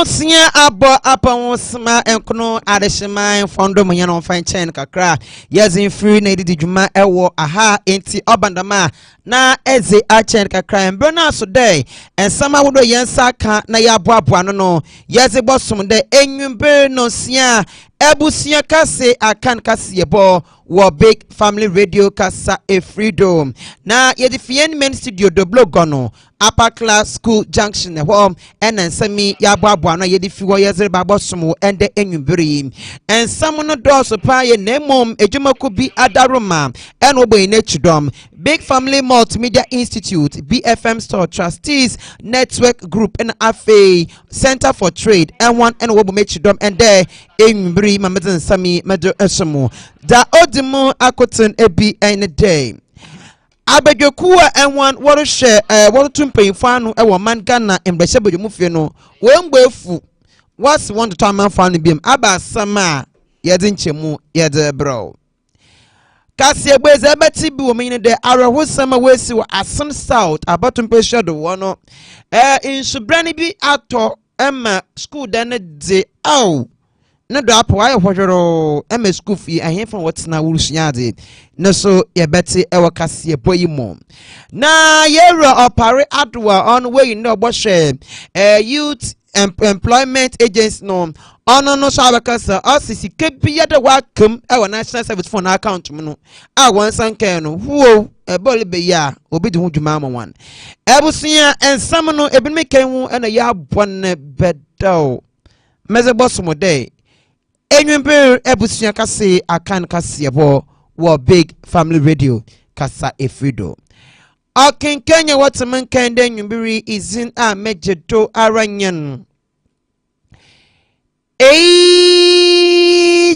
Abusia abo apawosma enkono adehyeman fondo munyano fan chain kakra yazin free na edidi dwuma ewo aha enti obandama na eze a chain kakra embrona so dey ensama wodo yensa ka na yaboaboa no yaze bosom de enwumbe no sia ebusia kase akan kase yebo wo big family radio kasa a freedom na yedifien men studio do blogono upper class school junction home and ensami yaboaboa na yedifi wo yezere babosom ende enwumbere ensam no do so pa ye nemom ejumako bi adaroma en obo inechidom big family multimedia institute BFM store trustees network group and afe center for trade and one and obo mechidom and there enwumbere mameden sami medo esomo da odimu akoten ebi any day abedwekuwa enwan woro hye woro tumpanyfo anu ewo man Ghana embrehye bedwomufie no wengbefu was want to time fan biem aba sama yede nchemu yede bro kasi egbeze ebeti bi wo mini de arehosama wesi wo Asen South abatumpehye do wono insubrani bi ato ema school dan de aw na do apo aye hwodworo ema school fi ahemfa wotsena wurusuade na so yebeti ewo kase boyimo na yero opare adwa on way no bohwe youth employment agency no ono no so abakasa osisi kebi da wakum ewo national service fund account mu no a wonsan kan no huo ebole be ya obi de hu dwuma amwan ebusia ensam no ebinme kan hu na ya bonne bedaw meze bosomo dey enwembe ebusia kase akan kase yebo wo big family radio kasa efrido akin Kenya wataman kende enwembiri izin a mejedo aranyan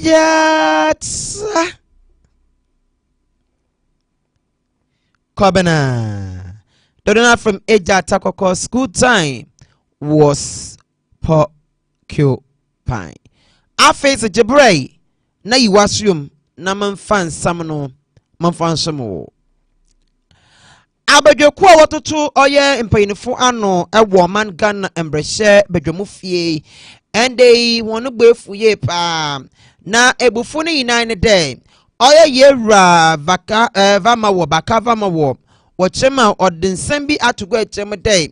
Ejatsa Kobana Dodona from Ejata Koko school time was porcupine. I face a jebre na you assume na manfan samno manfan samo. Abedwekuwa watoto oye mpanyinfo ano ewo man Ghana embrehye bedwomufie and they want to be for pa na ebufuni inane day oya yera vaka vama wo baka vama wo wochema odinsembi atugo echema day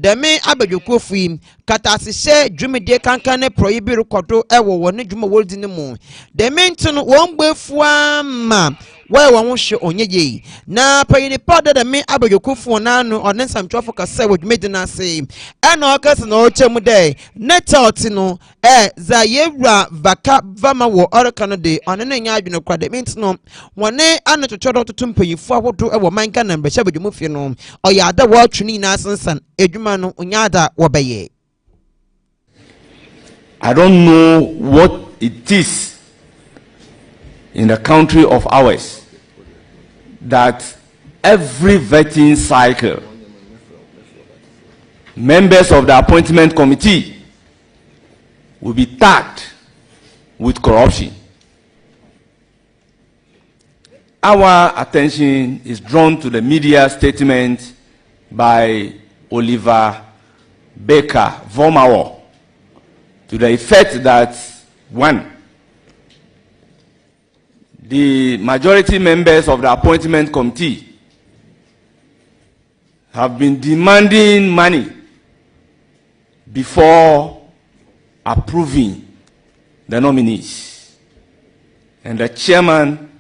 the me abedwekuo fuim katasihye dwumede kankane proyibi rekodo ewo woni dwuma woldi ne mu the me ntino won gbefu ama why won hwe onyeye na payini pada the me abedwekuo na no onensam twofo kase wodwumede na se ena okase na ochemu day netot no za yewra vaka vama wo orekano de onene nya adwene kwa the me ntino wone anototodo totumpanyifo ahodo ewo manka na mbehye bedwumufie no oyada wo twini na sansan edwuma no onyada wobeye. I don't know what it is in the country of ours that every vetting cycle, members of the appointment committee will be tagged with corruption. Our attention is drawn to the media statement by Oliver Baker Vomawo to the effect that, one, the majority members of the appointment committee have been demanding money before approving the nominees, and the chairman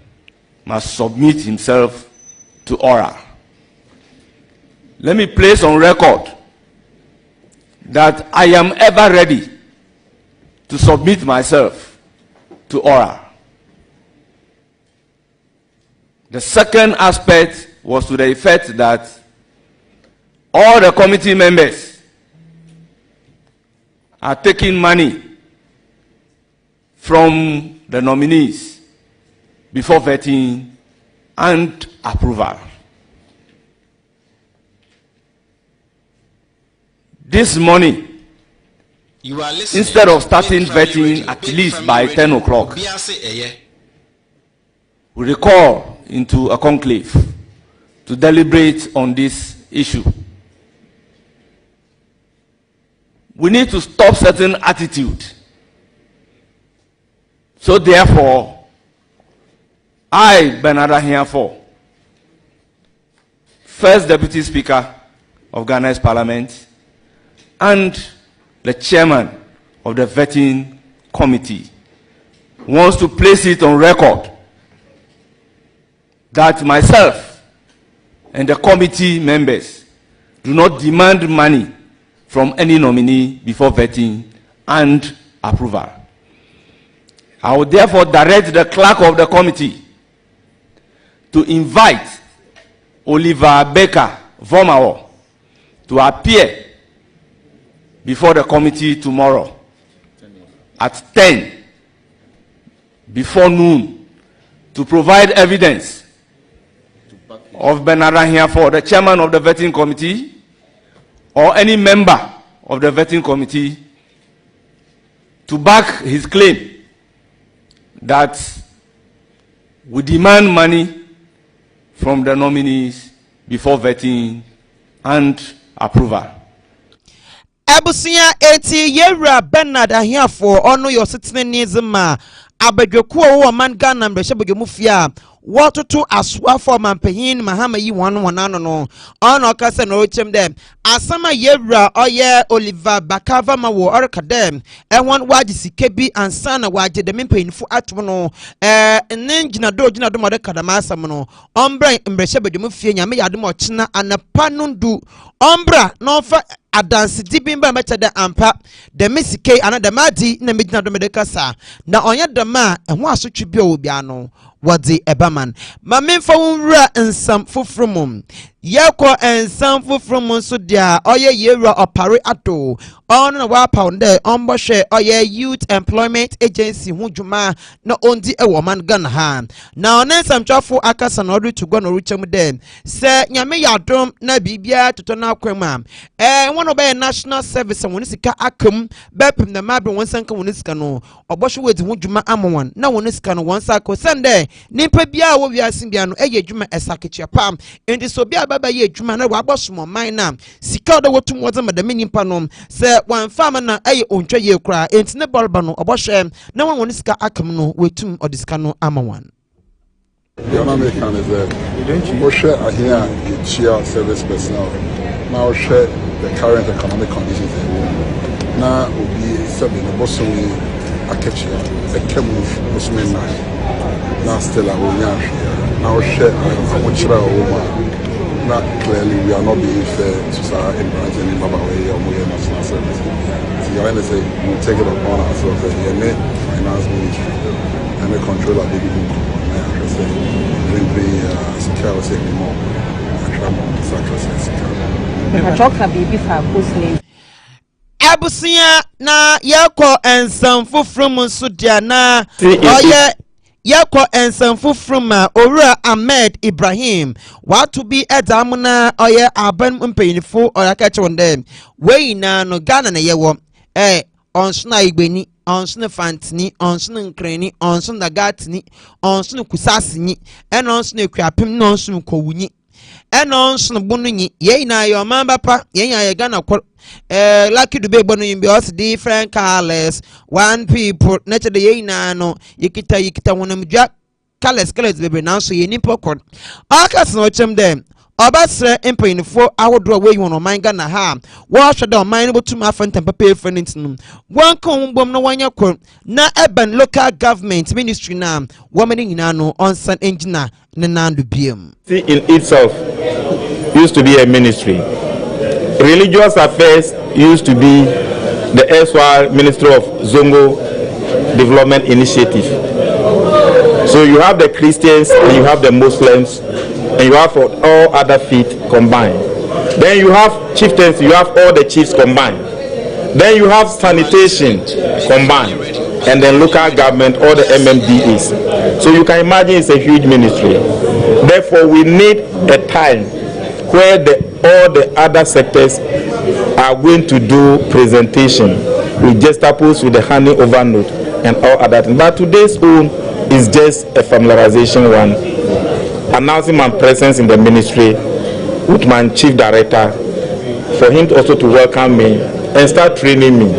must submit himself to oral. Let me place on record that I am ever ready to submit myself to oral. The second aspect was to the effect that all the committee members are taking money from the nominees before vetting and approval. This morning, instead of starting vetting at least by 10 o'clock, we recall into a conclave to deliberate on this issue. we need to stop certain attitude. So therefore, I, Bernard Ahiafo, First Deputy Speaker of Ghana's Parliament and the Chairman of the Vetting Committee, wants to place it on record that myself and the committee members do not demand money from any nominee before vetting and approval. I will therefore direct the clerk of the committee to invite Oliver Baker Vomao to appear before the committee tomorrow at 10 before noon to provide evidence of Bernard Ahiafo, the chairman of the vetting committee, or any member of the vetting committee, to back his claim that we demand money from the nominees before vetting and approval. Abusia eti yera Bernard Ahiafo ono yo sitini abadwekuo wo man Ghana mbrehye mufia wototo aswa for manpahin mahama yi wanano no ono kase no chem dem asama yewra oye Oliver Bakava ma wo orkadem ehwon waji sikebi ansana waji de mpanyifu atom no nengina do mode kadama asam no ombra mbrehye mufia nyame yadem ochina anapa nundu ombra no fa adansi dibimba mechade ampa de misike ana de madi na medina do medekasa na onye de ma ehwo asotwe bia obia no wadi ebaman ma memfa wonwura nsam fofromum yeko ensam fofromum so dia oye yewra opare ato on na wa pound on hwe oye youth employment agency hudwuma na ondi ewo man Ghana ha na onensam twafo akasa na odu to go no ruchem dem se nyame yadom na bibia toto na akwama one obey national service won sika akam bepem na mabe won sanka won sika no obohwe wedi hudwuma amon na won sika no won saka sende nimpa bia wo wiasin bia no eye dwuma esakechia pam enti so bia baba ye dwuma na wabosomo man na sika do wotum woza madame nimpa no se wan fama na eye ontwa ye kura enti ne bolba no obohwe na won sika akam no wetum odisika no amawan. The American is that we share here chia service personnel. Now share the current economic conditions. Now will be serving the boss we a catcher, a kemu Muslim now still a woman. Now share which not clearly we are not being fair to our immigrants in Zimbabwe or more national service. So you understand we take it upon ourselves that the finance ministry and the controller they do. Security anymore. Abusia na yako ensamfu from Sudiana oye yako ensamfu from Ora Ahmed Ibrahim what to be edamuna oye aban mpanyinfo oya catch on them we na no Ghana na yewo onsuna igbeni onsuna fantini onsuna nkreni onsuna gatini onsuna kusasini ena onsuna kwapem na onsuna kowunyi ena onsuna bununyi ye na yo mamba pa ye ya Ghana ko lucky dube bonu yimbe os different colors one people nature the ye na no yikita wonamdwa colors bebe na so ye nipa ko akas no chem dem obasre empanyinfo awodo we you no man Ghana ha wo hwede o man no botum afanta papa efanintinum wan kan bom no wanya ko na urban local government ministry na woman nyina no onsan engineer ne nandu biem. In itself used to be a ministry. Religious affairs used to be the erstwhile Ministry of Zongo Development Initiative. So you have the Christians and you have the Muslims and you have all other faith combined. Then you have chieftains, you have all the chiefs combined. Then you have sanitation combined. And then local government, all the MMDAs. So you can imagine it's a huge ministry. Therefore, we need a time where all the other sectors are going to do presentation with gestapos, with the handing over note and all other things. But today's own is just a familiarization one, announcing my presence in the ministry with my chief director, for him also to welcome me and start training me.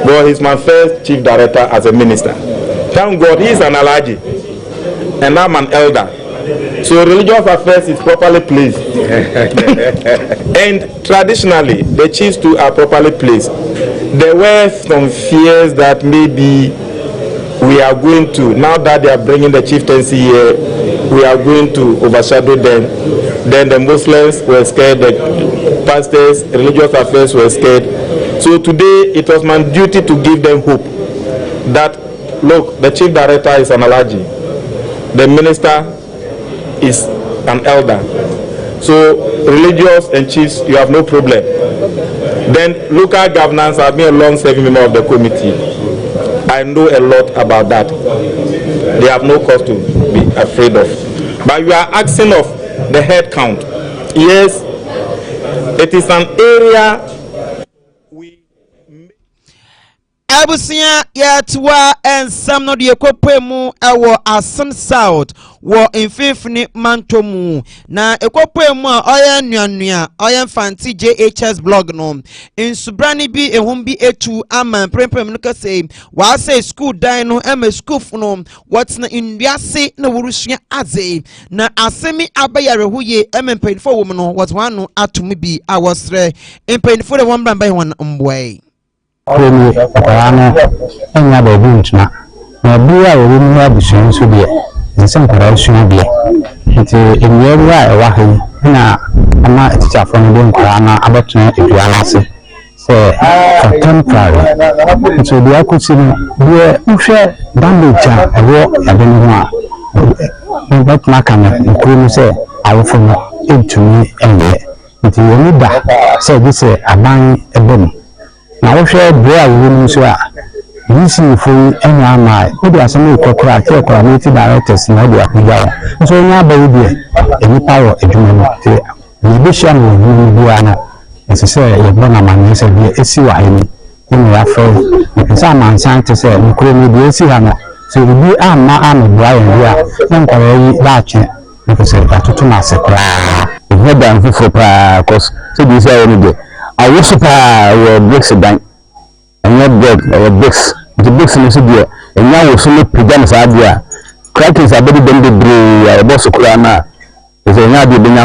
But he's my first chief director as a minister. Thank God he's an allergy and I'm an elder. So religious affairs is properly placed. And traditionally, the chiefs too are properly placed. There were some fears that maybe we are going to, now that they are bringing the chieftaincy here, we are going to overshadow them. Then the Muslims were scared, the pastors, religious affairs were scared. So today it was my duty to give them hope that, look, the chief director is an allergy, the minister is an elder. So religious and chiefs, you have no problem. Then local governance, I've been a long-serving member of the committee. I know a lot about that. They have no cause to be afraid of. But you are asking of the head count. Yes, it is an area we. Abusia yatwa ensam no de ekopemu ewo Asen South wo infifini mantomu na ekopemu a oya nuanua oya fanti JHS blog no insubrani bi ehum bi etu ama prempem no kase wa say school dan no ema school no what na induase na worusua aze na asemi abayare huye ema penfo wo no what one no atumi bi awosre penfo de won bramba won mbwe Kweli ọ̀pọ̀lọpọ̀ ẹ̀yìn abẹ̀bí ntoma na ẹ̀bí a wọ́n mú abusua nso deɛ nsɛm nkwadaa nsua deɛ nti nnua bi a ɛwɔ ha yi na ama tikyafoɔ no de nkwadaa no abɛtena edua no ase sɛ contemporary nti deɛ akɔsi no deɛ nhwɛ damage a ɛwɔ ɛbɛ no ho a bɛtena aka no nkuro no sɛ awofo no ntumi nyɛ nti wɔn da sɛ ebi sɛ aban ɛbɛ mu. Na wo hwɛ bro a wo nu so a yisi fo enya ama o de asem kokora ke community directors na de akugya wo so nya ba wo de enipa wo adwuma no te ni be hia no ni bua na nsese ye bona mane se bi esi wa ani ni ya fo nsa mansan te se nkuro ni bi esi ha no so bi amma ama bua ye bua na nkoro yi ba twe nse atoto na se kra e da nfo pa cause so bi se wo de I wish your bricks bank and your bread or bricks. The bricks in the city, and now we should present idea. Crackers are very bended brew, a boss of Kurana. Is a yard of Bina,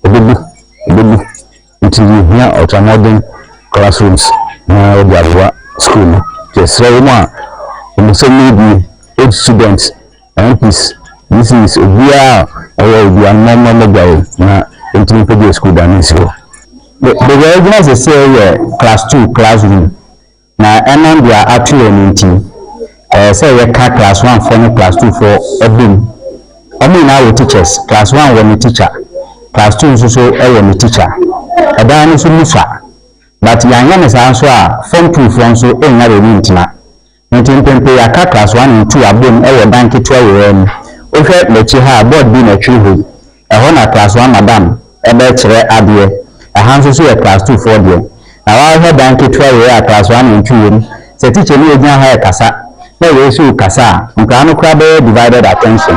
a baby, until you hear out a modern classrooms. Now they are school. Just say one. We must maybe 8 students and peace. This is a year or we are normal guy. Now, until the school done so. The original is say class 2 classroom. Now, and they are actually meeting. Say we class 1 for class 2 for every. I mean, our teachers class 1 when the teacher, class 2 is also a teacher. A dan is musa, but young is answer form 2 from so another winter. Nothing can pay a class 1 and 2 are being a bank 12. Okay, let you have board being a true. A honor class 1 madam, a better idea. A hands also a class 2 for them. Now I had bank 12 at class 1 and 2. The teacher knew a casa. No, we see casa. Mukano crab divided attention.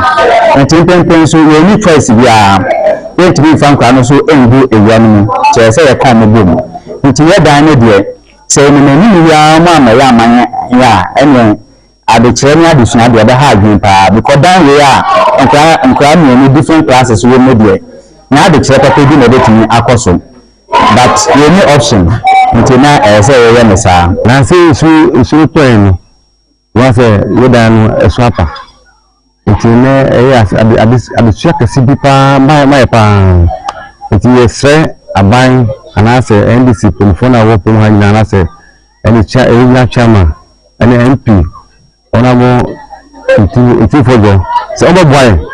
And ten so you need twice we are going to be from Canoso and do a young to say a common boom. Into your dine dear. Say, no, mamma, ya, anyway. At the training, I do not the other hard because down we are and crying in different classes with media. Now the check up in the accosom. But the only option until now as a Yanasa. Nancy is so plain. Was a Yodan a swapper. Until yes, I be check a CBPA my pan. It is a buying and answer NDC telephone open and answer and the chairman and the MP. Honorable into for so boy.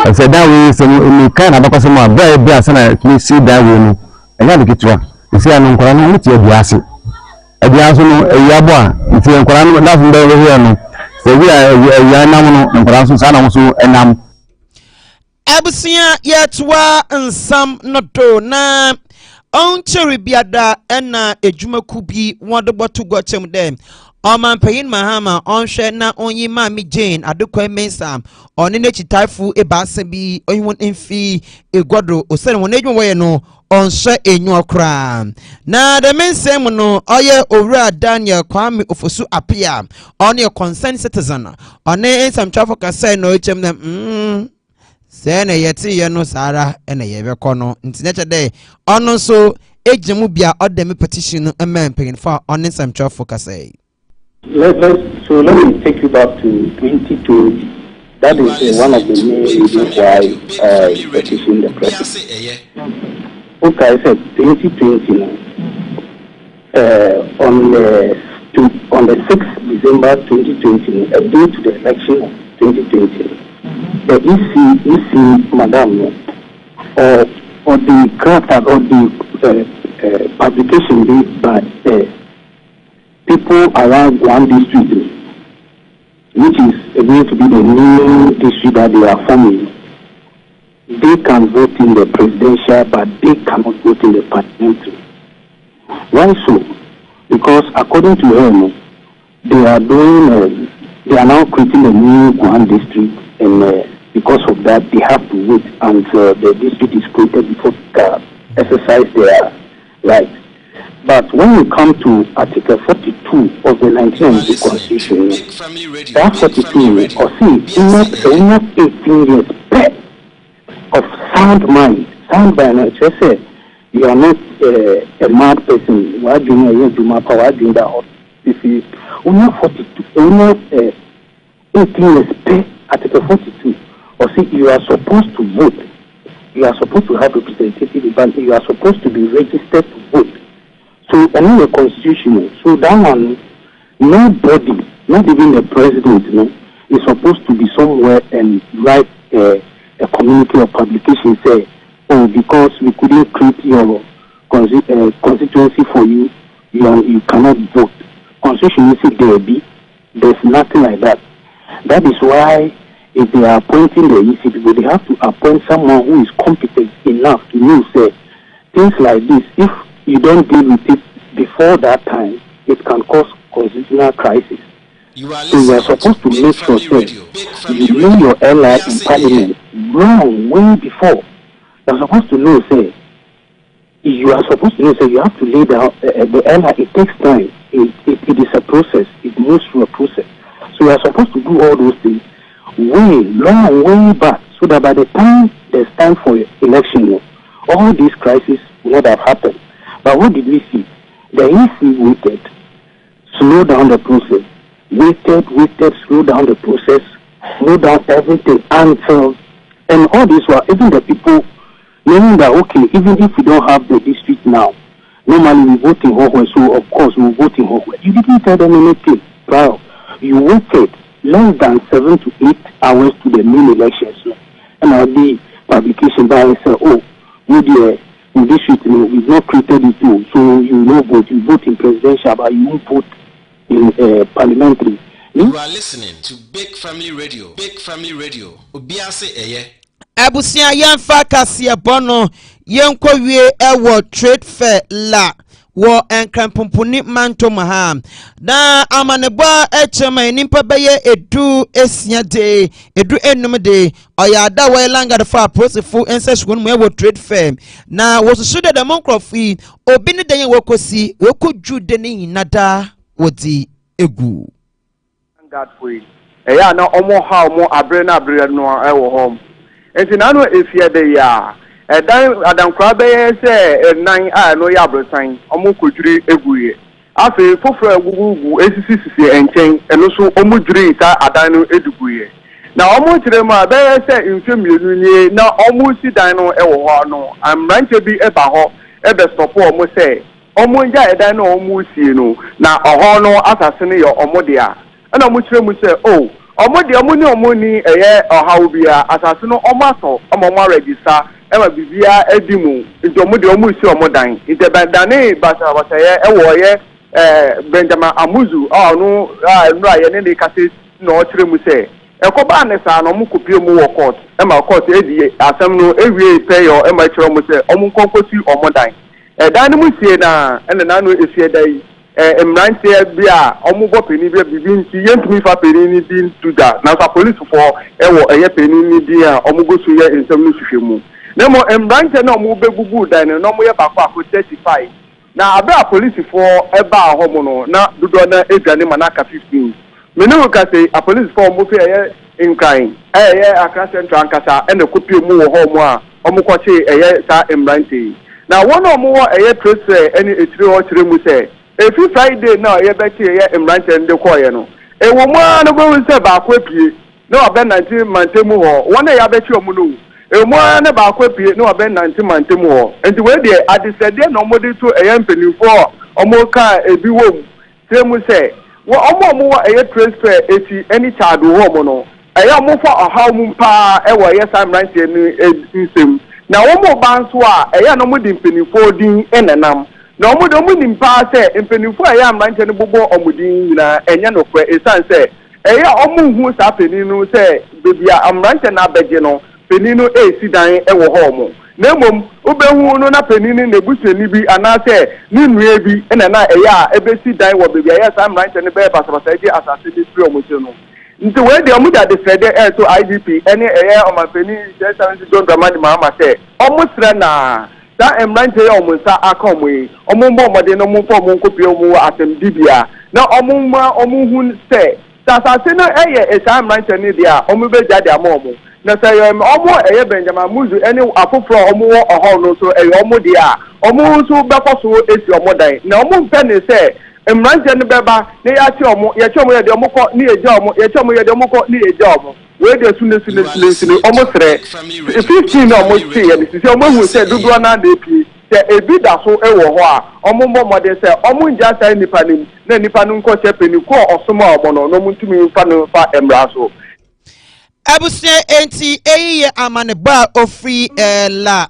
I said that way so we can have a customer very bad and I see that way. I got to get you. You see, I'm going to meet you at the acid. At the answer, a yabba, if you're going to nothing over here. So we are now in Francis and Abusia yatwa nsam noto na oncheri biada ena ejuma kubi wado botu gochem dem. Oman payin mahama onhwe na onyi mami Jane adekwa mensa onene chitaifu ebase bi onwon emfi egwado osere won edwon we no onshe enyo kra na the men say no oye owura Daniel Kwame Ofosu apia on your concerned citizen on some traffic say no echem them say na yeti ye no sara na ye bekọ no ntineche dey ono so ejemu bia odem petition no men pegin for on some traffic say let me take you back to 2020. That is one of the main reasons why I petitioned the president. Okay, I said 2020 on the 6th December 2020, a day to the election of 2020, the EC Madam, or the craft or the publication made by people around one district, which is going to be the new district that they are forming. They can vote in the presidential, but they cannot vote in the parliamentary. Why so? Because according to him, they are now creating a new one district, and because of that, they have to wait until the district is created before they can exercise their rights. But when you come to Article 42 of the 1990 Constitution, that 42 or see, enough 18 years of sound mind, sound mind. Just say you are not a mad person. Why do you do my power? Doing that? This is only 42, only 18 years Article 42. Or see, you are supposed to vote. You are supposed to have representative event. You are supposed to be registered to vote. So, and in the constitution, so that one, nobody, not even the president, is supposed to be somewhere and write a community of publication say, oh, because we couldn't create your constituency for you, you cannot vote. Constitution is there's nothing like that. That is why if they are appointing the EC people, they have to appoint someone who is competent enough to know, say, things like this, if you don't deal with it before that time, it can cause constitutional crisis. So you are supposed to make sure that you know your ally in parliament long way before. You are supposed to know, say, you have to lay down the ally. It takes time. It is a process. It moves through a process. So you are supposed to do all those things way back, so that by the time there's time for election, all these crises will not have happened. But what did we see? The EC waited, slowed down the process, waited, slowed down the process, slowed down everything until, and all this while even the people knowing that, okay, even if we don't have the district now, normally we vote in Hohwe, so of course we vote in Hohwe. You didn't tell them anything prior. You waited less than 7 to 8 hours to the main elections. And I'll be publication by and say, oh, in this street, we've not created it too, so you know vote. You vote in presidential, but you won't vote in parliamentary. You are listening to Big Family Radio. Big Family Radio. Obiase eye. Abusia yamfa kasia bono yenko wie ewo trade fair la wo enkrampopuni manto maha na amanebo echema nimpa beye edu esia de edu enum de oyada we langa fa processful ensesgun mu ewo trade fair na wo so de democracy obi ne den wekosi wekodju de ni nada wodi egu God free eya na omo ha omo abre na abre no ewo hom enti na no efia de ya edan adankwa be se nan a no ya abrosan omo kodwiri eguye afi foforo egugugu esisi enchen eno so omo dwiri ta adan no eduguye na omo kire ma be se mfemienu ni na omo si dan no ewo ho no amranche bi eba ho ebe stop omo se omo ja edan no omo sie no na oho no asase ne yo omo de a na omo kire mu se oh omo ni eye ohawo bia asase no omo aso omo register ema bibia edimu ntomo de omo isi omo dan itebandane basa ye ewo ye Benjamin Amuzu no nra ye ne de kase na o kire mu se ekoba ne sa no mo kopie mu wo court ema court edi asem no ewie pay yo ema kire mu se omo konkosi omo dan dan mu sie na ene na no esie dai emrante bia omugo peni bia bibi nti yentumi fa peni ni din tuda na sa police for ewo eye peni ni dia omugo so ye nsem no hwehwemu Nemo embrante no mu begugu dan no mo ye bakwa 35 na abra police for eba homo no na dodo na edwane manaka 15 menu ka say a police for mo fe in crime Accra Central ankasa e na kopie mu wo homo a omo kwache sa embrante na one omo trace any etire o kire mu say every Friday na ye beti embrante nde koye no e wo mu no go say ba kwa pie no abe 19 mantemu ho one ya beti omo no Emwa ne ba kwepie no abe 90 mantem ho enti we de adisede no modi to penifo omo ka ebi wom temu se wo omo wo transfer eti any child ho mo no omo fo ohaw mu pa e wo sam ranch ni nsem na wo mo ba nso a no modi penifo din enenam na omo do mu nimpa se penifo am ranch ni bobo omo din na enya no kwa esan se omo hu sa peninu se bebia am ranch na beje no penino si dan ewo homo na mom obehu no na penini na buseni bi anase ni nue bi na na ebesi dan wo bebia sam ranch ne be basabasa di asase di free omo no nti we de omo da de fede to IDP ene omo peni jesansi don dramani mama se omo sre na da emranche omo sa akomo yi omo mbo mode no mo fo mo nkopie omo atem dibia na omo ma omo hun se asase no sam ranch ne dia omo be jade amomo na say omo Benjamin Muzu any afofro omo ohol no so omo dia omo so bekoso esi omo dan na omo mpe ne say emranje ne beba ne ya che omo ye ye de omo ko ni eja omo ye che omo ye de omo ko ni eja omo we de sune omo sre 15 no omo see ye ne omo hu say dudu na de pi se ebi da so ewo ho a omo mo de say omo nja say nipa nim na nipa no nko che peni ko osoma omo no no mutumi fa no fa emra so Abusia enti eyiye amane ba ofri la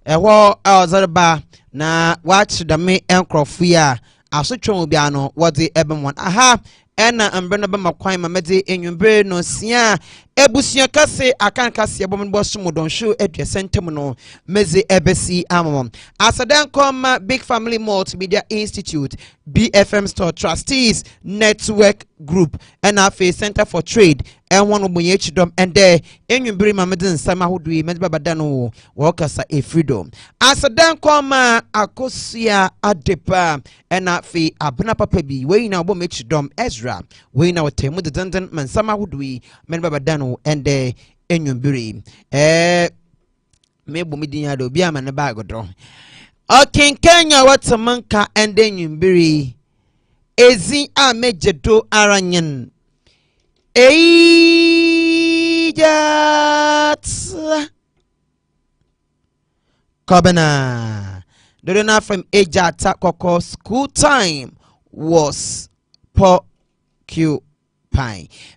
eho ozarba na watch the me enkrofo ya asotwon obi ano wode ebemon aha ena ambre no be makwan mamede enwumbre no sia ebusia kase akan kase ebom bo somodon show aduasentem no meze ebesi amom asadan kom Big Family Multimedia Institute BFM Store Trustees Network Group and Afe Center for Trade and one obunye chidom and there enwumbre mamede nsama hodui mede babadano wokasa e freedom asadan kom akosia adepa and Afe abna papa bi we na obom chidom Ezra we na wotemu de dandan mansama hodui mede babadano and the enwumbre mebo midinya do bia mane bag do okay Kenya watamanka and enwumbre ezi a mejedo aranyen ejat Kobana Dodona from ejata koko school time was porcupine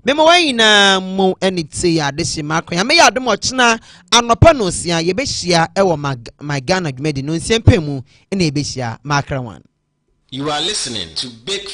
memo wayina mo enite ya desi makwa ya me ya dum ochina anopa no sia ye behia ewo my Ghana dwumedi no nsiempemu ena ye behia makra one. You are listening to Big